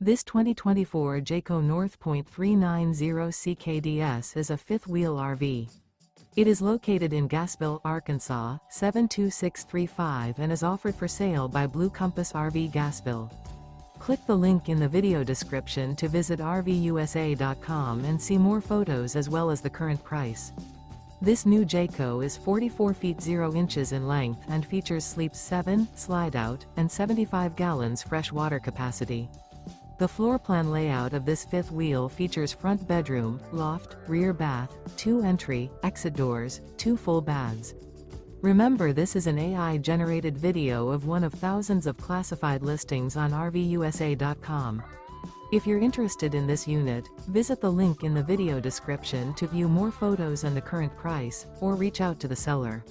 This 2024 Jayco North Point 390 CKDS is a fifth-wheel RV. It is located in Gassville, Arkansas, 72635 and is offered for sale by Blue Compass RV Gassville. Click the link in the video description to visit RVUSA.com and see more photos as well as the current price. This new Jayco is 44 feet 0 inches in length and features sleeps 7, slide-out, and 75 gallons fresh water capacity. The floor plan layout of this fifth wheel features front bedroom, loft, rear bath, 2 entry, exit doors, 2 full baths. Remember, this is an AI-generated video of one of thousands of classified listings on RVUSA.com. If you're interested in this unit, visit the link in the video description to view more photos and the current price, or reach out to the seller.